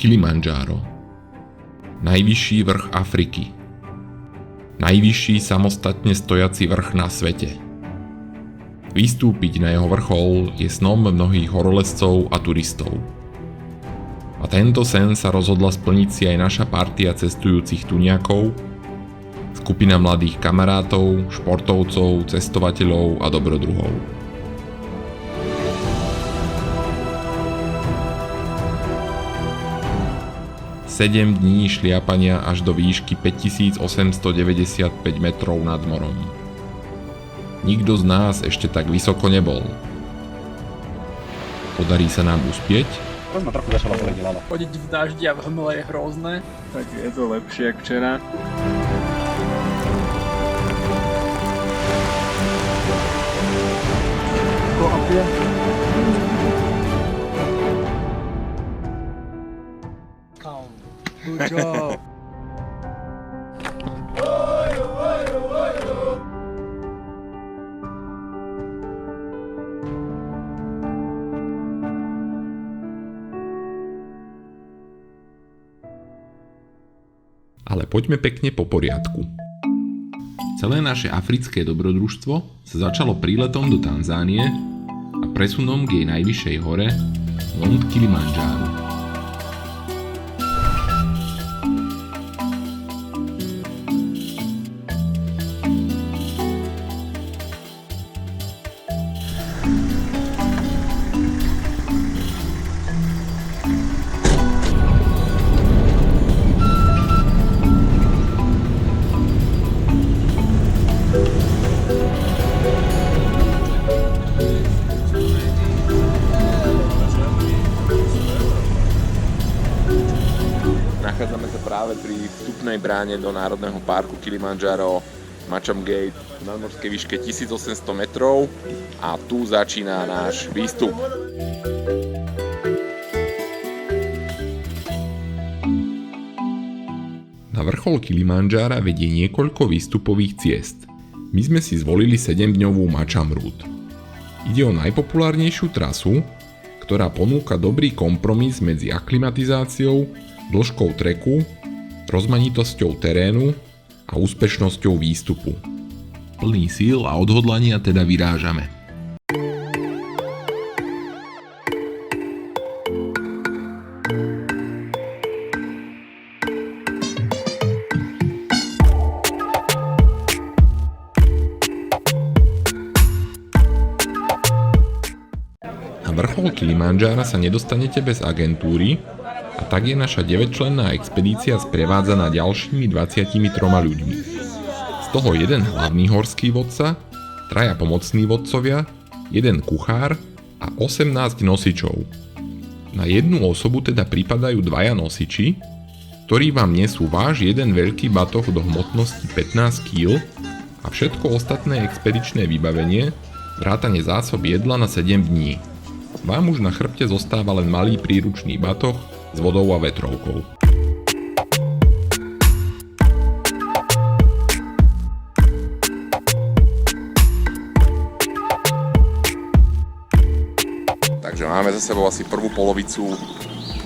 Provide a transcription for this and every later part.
Kilimandžáro. Najvyšší vrch Afriky. Najvyšší samostatne stojaci vrch na svete. Vystúpiť na jeho vrchol je snom mnohých horolezcov a turistov. A tento sen sa rozhodla splniť si aj naša partia cestujúcich tuniakov, skupina mladých kamarátov, športovcov, cestovateľov a dobrodruhov. Sedem dní šliapania až do výšky 5895 metrov nad morom. Nikto z nás ešte tak vysoko nebol. Podarí sa nám uspieť? Ma trochu začala boleť hlava. Chodiť v daždi a v hmle je hrozné. Tak je to lepšie ako včera. Good job. Ale poďme pekne po poriadku. Celé naše africké dobrodružstvo sa začalo príletom do Tanzánie a presunom k jej najvyššej hore, Mont Kilimandžáru. Nachádzame sa práve pri vstupnej bráne do Národného parku Kilimandžáro Macham Gate v nadmorskej výške 1800 metrov a tu začína náš výstup. Na vrchol Kilimandžára vedie niekoľko výstupových ciest. My sme si zvolili 7-dňovú Macham Route. Ide o najpopulárnejšiu trasu, ktorá ponúka dobrý kompromis medzi aklimatizáciou, dĺžkou treku, rozmanitosťou terénu a úspešnosťou výstupu. Plný síl a odhodlania teda vyrážame. Na vrchol Kilimandžára sa nedostanete bez agentúry, a tak je naša 9-členná expedícia sprevádzaná ďalšími 23 ľuďmi. Z toho jeden hlavný horský vodca, 3 pomocní vodcovia, 1 kuchár a 18 nosičov. Na jednu osobu teda pripadajú 2 nosiči, ktorí vám nesú váš jeden veľký batoh do hmotnosti 15 kg a všetko ostatné expedičné vybavenie, vrátane zásob jedla na 7 dní. Vám už na chrbte zostáva len malý príručný batoh s vodou a vetrovkou. Takže máme za sebou asi prvú polovicu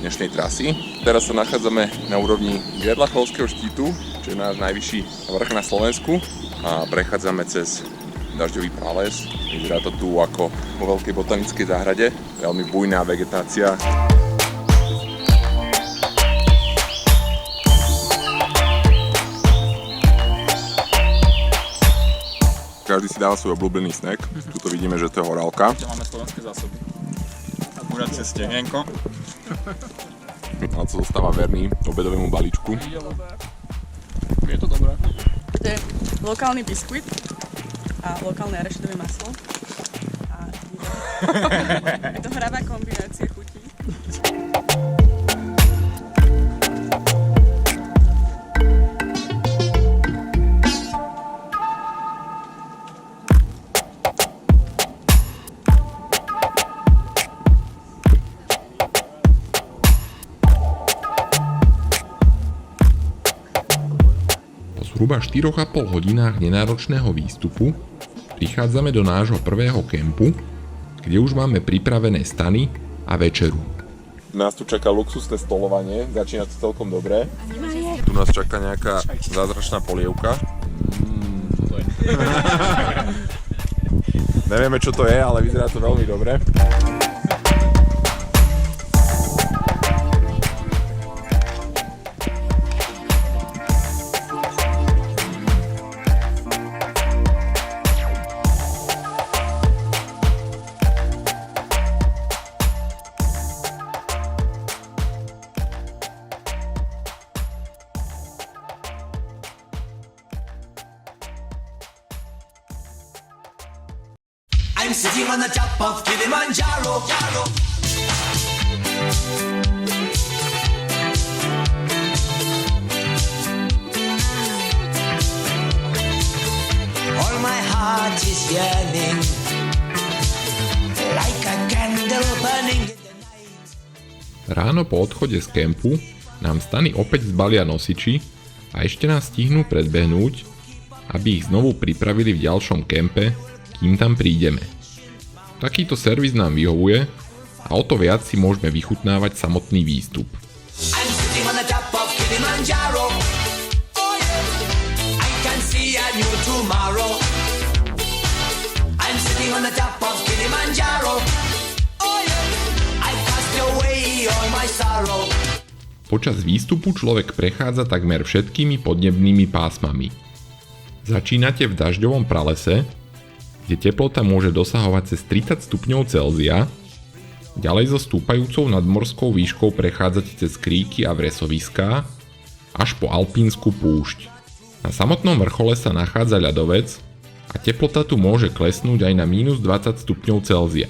dnešnej trasy. Teraz sa nachádzame na úrovni Gerlachovského štítu, čo je náš najvyšší vrch na Slovensku a prechádzame cez dažďový prales. Vyzerá to tu ako vo veľkej botanickej záhrade, veľmi bujná vegetácia. Každý si dáva svoj obľúbený snack. Tuto vidíme, že to je horálka. Tu máme slovenské zásoby. A buracie stenienko. A co zostáva verný obedovému balíčku. Je to dobré. To je lokálny biskvit a lokálne arašidové maslo. A je to hravá kombinácia chutí. Zhruba 4,5 hodinách nenáročného výstupu prichádzame do nášho prvého kempu, kde už máme pripravené stany a večeru. Nás tu čaká luxusné stolovanie, začína to celkom dobre. Tu nás čaká nejaká zázračná polievka. Nevieme, čo to je, ale vyzerá to veľmi dobre. I'm sitting on the top of Kilimanjaro. All my heart is yearning, like a candle burning in the night. Ráno po odchode z kempu nám stany opäť zbalia nosiči a ešte nás stihnú predbehnúť, aby ich znovu pripravili v ďalšom kempe, kým tam prídeme. Takýto servis nám vyhovuje a o to viac si môžeme vychutnávať samotný výstup. I'm sitting on the top of Kilimanjaro. Oh yeah, I can see a new tomorrow. I'm sitting on the top of Kilimanjaro. Oh yeah, I cast away all my sorrow. Počas výstupu človek prechádza takmer všetkými podnebnými pásmami. Začínate v dažďovom pralese, kde teplota môže dosahovať cez 30 stupňov Celzia, ďalej so stúpajúcou nadmorskou výškou prechádzate cez kríky a vresoviská, až po alpínsku púšť. Na samotnom vrchole sa nachádza ľadovec a teplota tu môže klesnúť aj na -20 stupňov Celzia.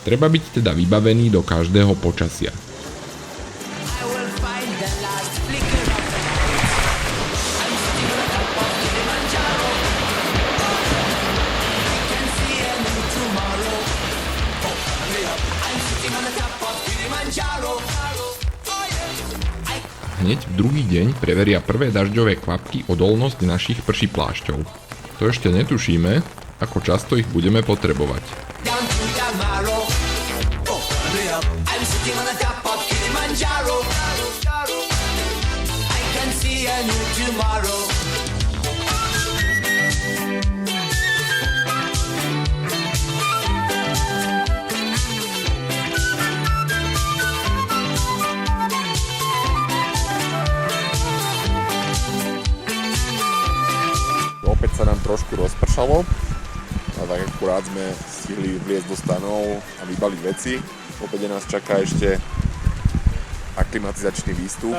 Treba byť teda vybavený do každého počasia. I will find the last flicker of the light. I'm sitting on the top of Kilimanjaro. I can see a new tomorrow. Oh, hurry up. I'm sitting on the top of Kilimanjaro. Oh yeah. Hneď v druhý deň preveria prvé dažďové kvapky odolnosť našich pršiplášťov. To ešte netušíme, ako často ich budeme potrebovať. Down to the marrow. Oh, hurry up. I'm sitting on the top of Kilimanjaro. I can see a new tomorrow. Opäť sa nám trošku rozpršalo a tak akurát sme stihli vliezť do stanov a vybaliť veci. Opäť nás čaká ešte aklimatizačný výstup,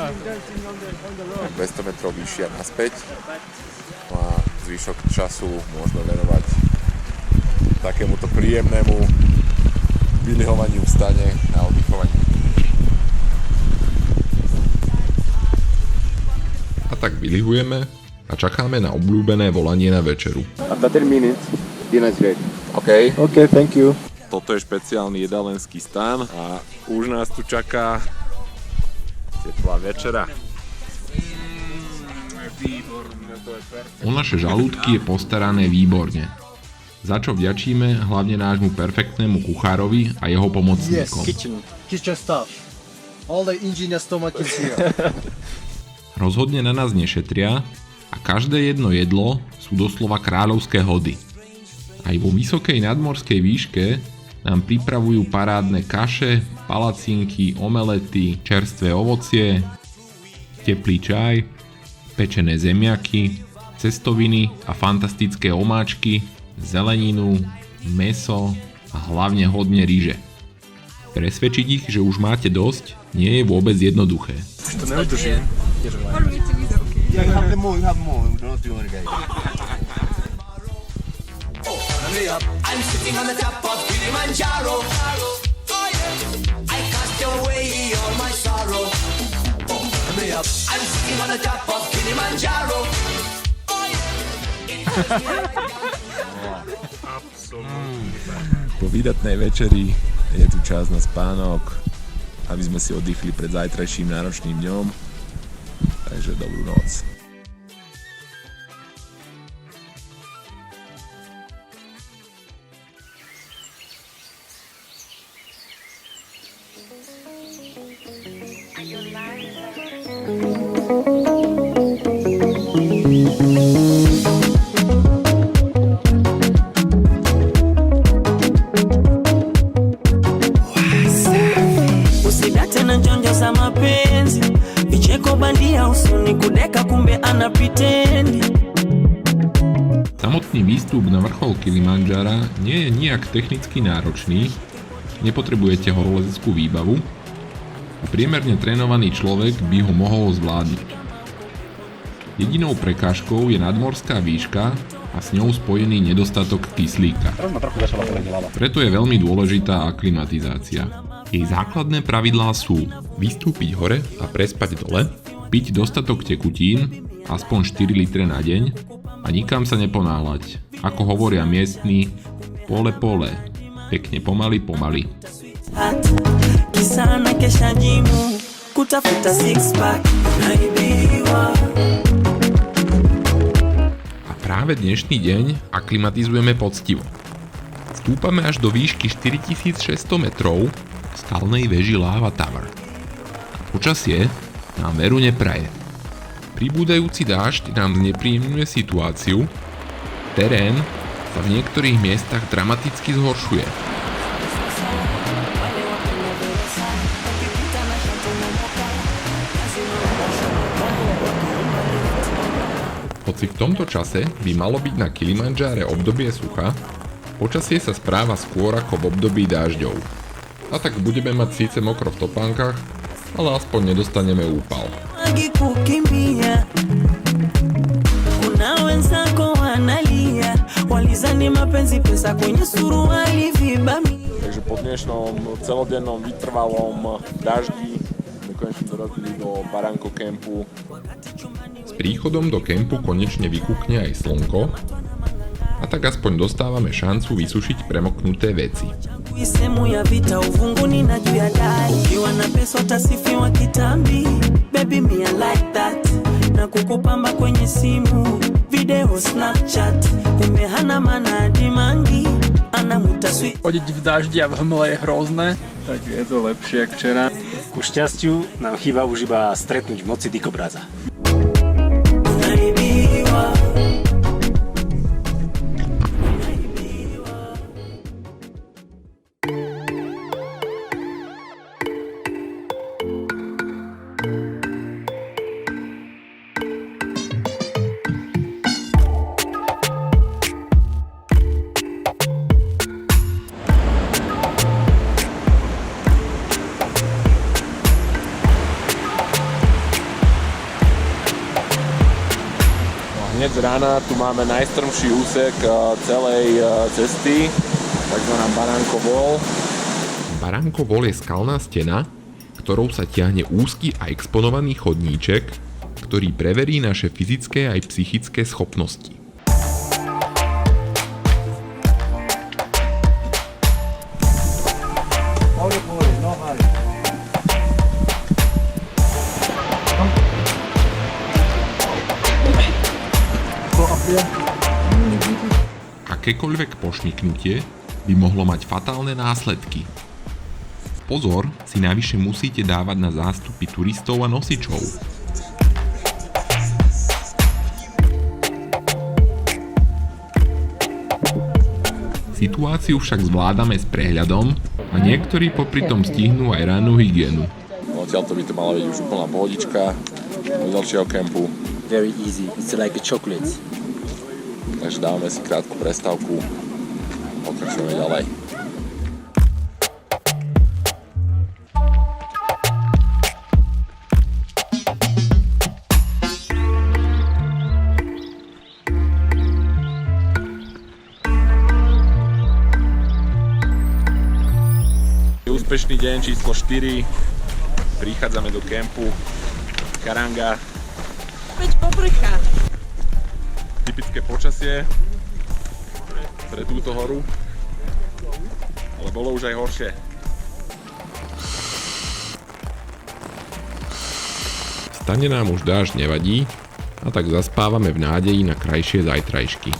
200 metrov vyššie a naspäť. No a zvyšok času môžeme venovať takémuto príjemnému vylihovaniu v stane a oddychovaniu. A tak vylihujeme a čakáme na obľúbené volanie na večeru. After 10 minutes, dinner is ready. OK. Okay, thank you. Toto je špeciálny jedalenský stan a už nás tu čaká teplá večera. O naše žalúdky je postarané výborne. Za čo vďačíme hlavne nášmu perfektnému kuchárovi a jeho pomocníkom. Kitchen staff. All the engineer stomach is here. Rozhodne na nás nešetria a každé jedno jedlo sú doslova kráľovské hody. Aj vo vysokej nadmorskej výške nám pripravujú parádne kaše, palacinky, omelety, čerstvé ovocie, teplý čaj, pečené zemiaky, cestoviny a fantastické omáčky, zeleninu, mäso a hlavne hodne ryže. Presvedčiť ich, že už máte dosť, nie je vôbec jednoduché. To neudržím. Yeah, you have more, don't worry guys. Oh, hurry up. I'm sitting on the top of Kilimanjaro. Oh yeah. I cast away all my sorrow. Oh, hurry up. I'm sitting on the top of Kilimanjaro. Oh yeah. Po výdatnej večeri je tu čas na spánok, aby sme si oddychli pred zajtrajším náročným dňom. Takže dobrú noc. Usidate na njonjo za mapenzi, vicheko bandia usoni, kudeka kumbe anapitendi. Samotný výstup na vrchol Kilimandžara nie je nijak technicky náročný, nepotrebujete horolezeckú výbavu a priemerne trénovaný človek by ho mohol zvládnuť. Jedinou prekážkou je nadmorská výška a s ňou spojený nedostatok kyslíka. Preto je veľmi dôležitá aklimatizácia. Jej základné pravidlá sú vystúpiť hore a prespať dole, piť dostatok tekutín, aspoň 4 litre na deň a nikam sa neponáhľať. Ako hovoria miestni, pole, pekne pomaly. Kisa na kesha jimu, kutafuta six pack, naibiwa. A práve dnešný deň aklimatizujeme poctivo. Stúpame až do výšky 4600 metrov v skalnej veži Lava Tower. Počasie nám veru nepraje. Pribúdajúci dážď nám znepríjemňuje situáciu, terén sa v niektorých miestach dramaticky zhoršuje. Hoci v tomto čase by malo byť na Kilimandžare obdobie sucha, počasie sa správa skôr ako v období dážďov. A tak budeme mať síce mokro v topánkach, ale aspoň nedostaneme úpal. Kukimbia, kuna wenzako wanalia, walizani mapenzi pesa kwenye suruali vibami. Takže po dnešnom celodennom vytrvalom daždi sme konečne dorazili do Barranco Campu. S príchodom do kempu konečne vykúkne aj slnko a tak aspoň dostávame šancu vysušiť premoknuté veci. Sehemu ya vita uvunguni na juu ya dari, ukiwa na pesa utasifiwa kitambi. Baby me I like that, na kukupamba kwenye simu, video Snapchat, kumbe hana maana dimangi, anamuta sweet. Chodiť v daždi a v hmle je hrozné. Tak je to lepšie ako včera. Ku šťastiu nám chýba už iba stretnúť v noci dikobraza. Naibiwa. Hneď z rána tu máme najstrmší úsek celej cesty, takzvaná Barranco Wall. Barranco Wall je skalná stena, ktorou sa tiahne úzky a exponovaný chodníček, ktorý preverí naše fyzické aj psychické schopnosti. Akékoľvek pošniknutie by mohlo mať fatálne následky. Pozor si navyše musíte dávať na zástupy turistov a nosičov. Situáciu však zvládame s prehľadom a niektorí popri tom stihnú aj rannú hygienu. Odtiaľto by to mala byť už úplná pohodička do ďalšieho kempu. Very easy, it's like a chocolate. Takže dávame si krátku prestávku, pokračujeme ďalej. Úspešný deň číslo 4, prichádzame do kempu Karanga. Veď poprcha. Typické počasie pre túto horu, ale bolo už aj horšie. Stane nám už dážď nevadí a tak zaspávame v nádeji na krajšie zajtrajšky.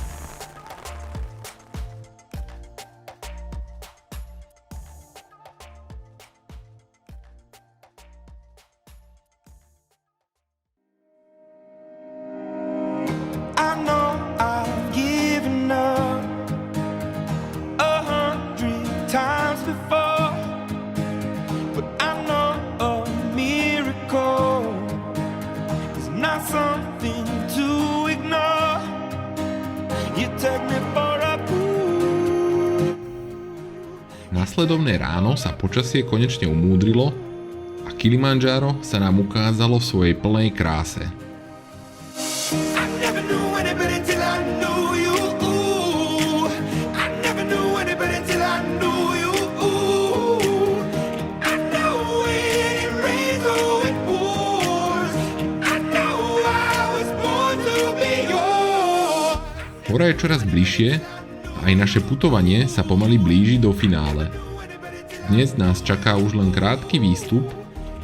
You took me for a fool. Nasledovné ráno sa počasie konečne umúdrilo a Kilimandžáro sa nám ukázalo v svojej plnej kráse. I never knew any better till I knew you. I never knew any better till I knew you. I know when it rains or it pours. I know I was born to be yours. Hora je čoraz bližšie a aj naše putovanie sa pomaly blíži do finále. Dnes nás čaká už len krátky výstup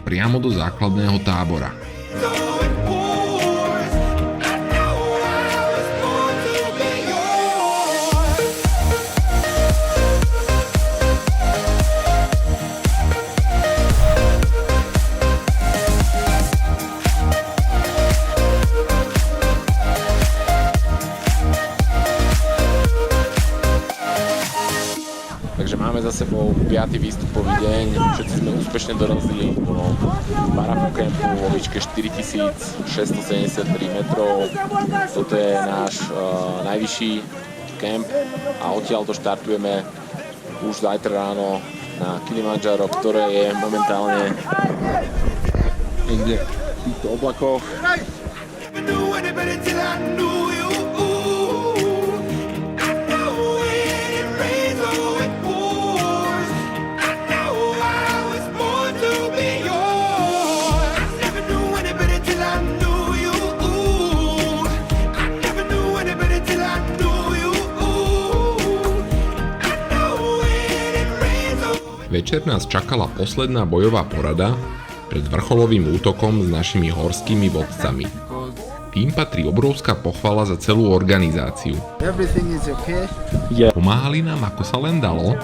priamo do základného tábora. So it pours. I know I was born to be yours. Takže máme za sebou 5. výstupový deň, všetci sme úspešne dorazili do Baraku kempu vo výške 4673 metrov. Toto je náš najvyšší kemp a odtiaľto štartujeme už zajtra ráno na Kilimandžáro, ktoré je momentálne niekde v týchto oblakoch. Never knew any better till I knew you. I know when it rains or it pours. I know I was born to be yours. I never knew any better till I knew you. I never knew any better till I knew you. I know when it rains or Večer nás čakala posledná bojová porada pred vrcholovým útokom s našimi horskými vodcami. Tým patrí obrovská pochvala za celú organizáciu. Everything is okay. Pomáhali nám ako sa len dalo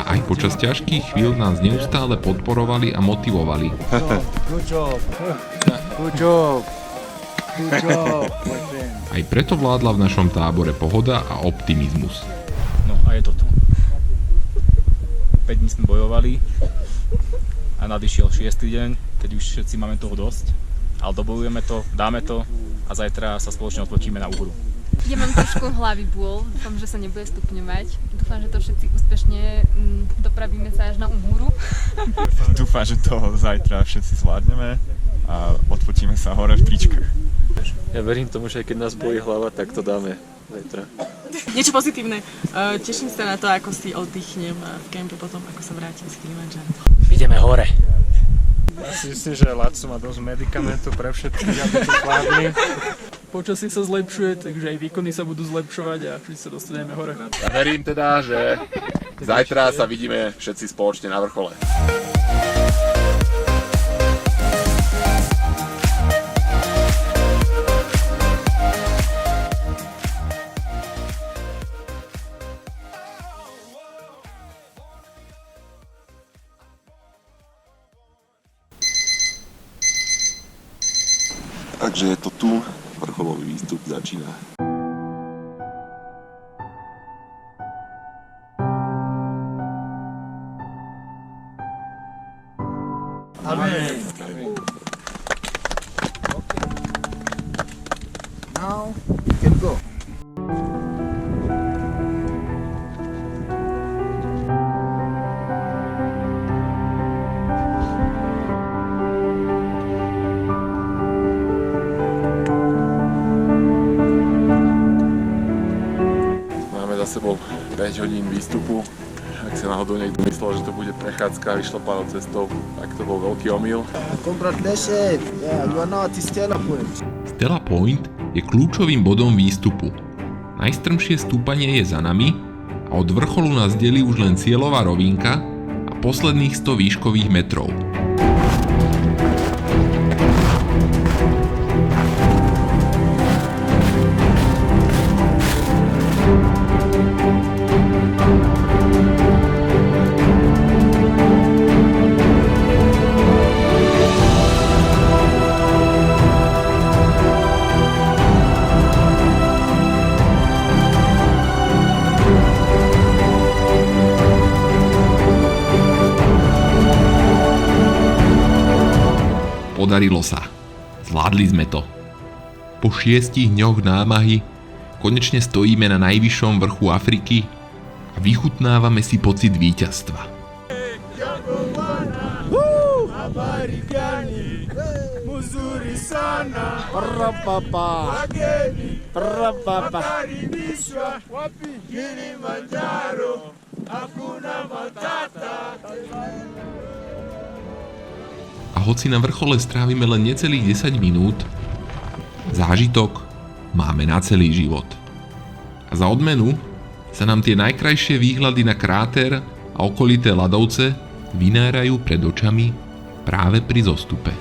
a aj počas ťažkých chvíľ nás neustále podporovali a motivovali. Good job. Good job. Good job, my friend. Aj preto vládla v našom tábore pohoda a optimizmus. No a je to tu. 5 dní sme bojovali a nadišiel 6. deň, keď už všetci máme toho dosť. Ale dobojujeme to, dáme to a zajtra sa spoločne odpočíme na Uhuru. Ja mám trošku hlavy bôl, dúfam, že sa nebude stupňovať. Dúfam, že to všetci úspešne dopravíme sa až na Uhuru. Dúfam, že to zajtra všetci zvládneme a odpočíme sa hore v tričkách. Ja verím tomu, že keď nás bolí hlava, tak to dáme zajtra. Niečo pozitívne. Teším sa na to, ako si oddychnem v kempe potom, ako sa vrátim z Kilimandžára. Ideme hore. Ja si myslím, že Laco má dosť medikamentov pre všetkých, aby to zvládli. Počasie sa zlepšuje, takže aj výkony sa budú zlepšovať a všetci sa dostaneme hore. Ja verím teda, že zajtra sa vidíme všetci spoločne na vrchole. Takže je to tu, vrcholový výstup začína. Amen. Now you can go. Máme za sebou 5 hodín výstupu. Ak sa náhodou niekto myslel, že to bude prechádzka vyšlapanou cestou, tak to bol veľký omyl. Congratulations. Yeah, you are now at Stella Point. Stella Point je kľúčovým bodom výstupu. Najstrmšie stúpanie je za nami a od vrcholu nás delí už len cieľová rovinka a posledných 100 výškových metrov. Podarilo sa. Zvládli sme to. Po 6 dňoch námahy konečne stojíme na najvyššom vrchu Afriky a vychutnávame si pocit víťazstva. Habari gani? Mzuri sana. Parapapa. Wageni. Parapapa. Wakaribishwa. Wapi? Kilimanjaro. Hakuna matata. A hoci na vrchole strávime len necelých 10 minút, zážitok máme na celý život. A za odmenu sa nám tie najkrajšie výhľady na kráter a okolité ľadovce vynárajú pred očami práve pri zostupe.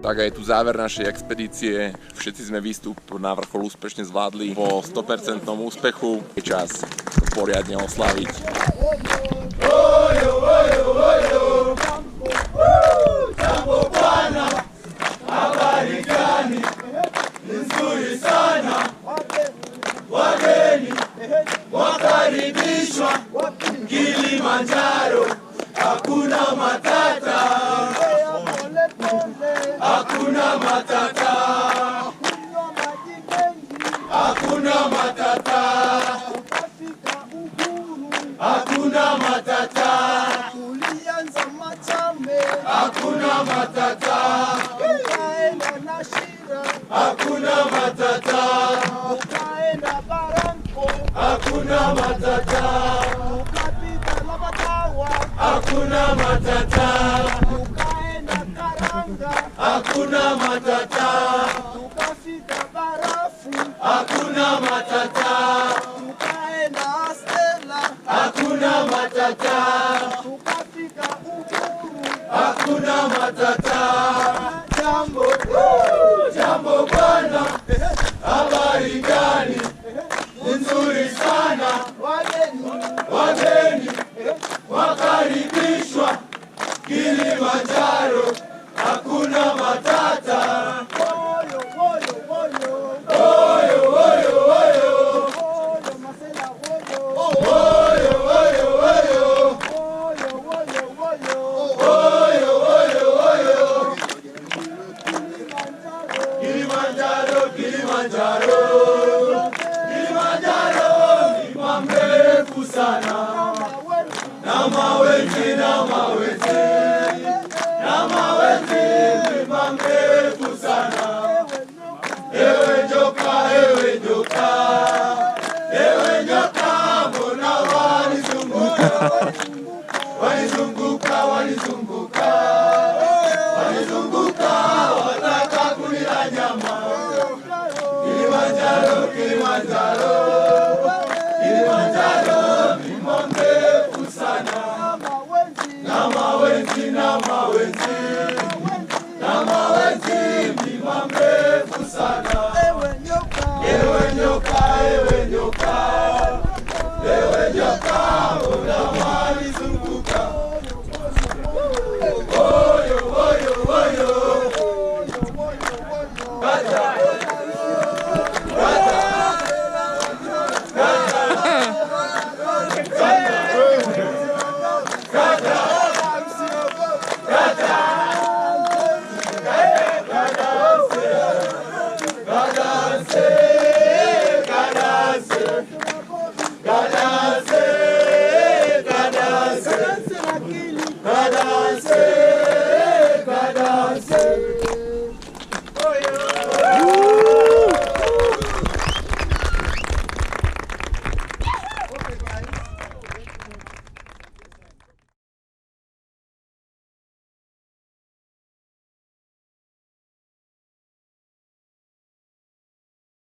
Tak aj tu záver našej expedície. Všetci sme výstup na vrchol úspešne zvládli po 100% úspechu. Je čas to poriadne oslaviť. Kilimanjaro, hakuna matata. Hakuna matata. Hakuna matata. Hakuna matata. Tulianza Machame. Hakuna matata. Tukaenda Nashira. Hakuna matata. Tukaenda Baranko. Hakuna matata. Tukapita Labatawa. Hakuna matata. Hakuna matata. Tukafika Barafu. Hakuna matata. Tukaenda Stella. Hakuna matata. Tukafika Uhuru. Hakuna matata. Jambo, jambo bwana. Habari gani? Nzuri sana. Wageni wakaribishwa Kilimanjaro. Hakuna matata. Oyo, oyo, oyo. Oyo, oyo, oyo. Oyo, masela, oyo. Oyo, oyo, oyo. Oyo, oyo, oyo. Oyo, oyo, oyo. Kilimanjaro, Kilimanjaro. Kilimanjaro, mlima mrefu sana. Na mawenzi, na mawenzi. Na mawenzi, mlima mrefu sana. Ewe nyoka, ewe nyoka. Ewe nyoka, mbona wanizunguka? Wanizunguka, wanizunguka. Wanizunguka, wataka kunila nyama. Kilimanjaro, Kilimanjaro. Kilimanjaro, mlima mrefu sana. Na mawenzi, na mawenzi. Na mawenzi, mlima mrefu sana. Ewe nyoka, ewe nyoka, ewe nyoka. Ewe nyoka, mbona wanizunguka? Oyo, oyo, oyo. Kaja. Kaja. Kadase,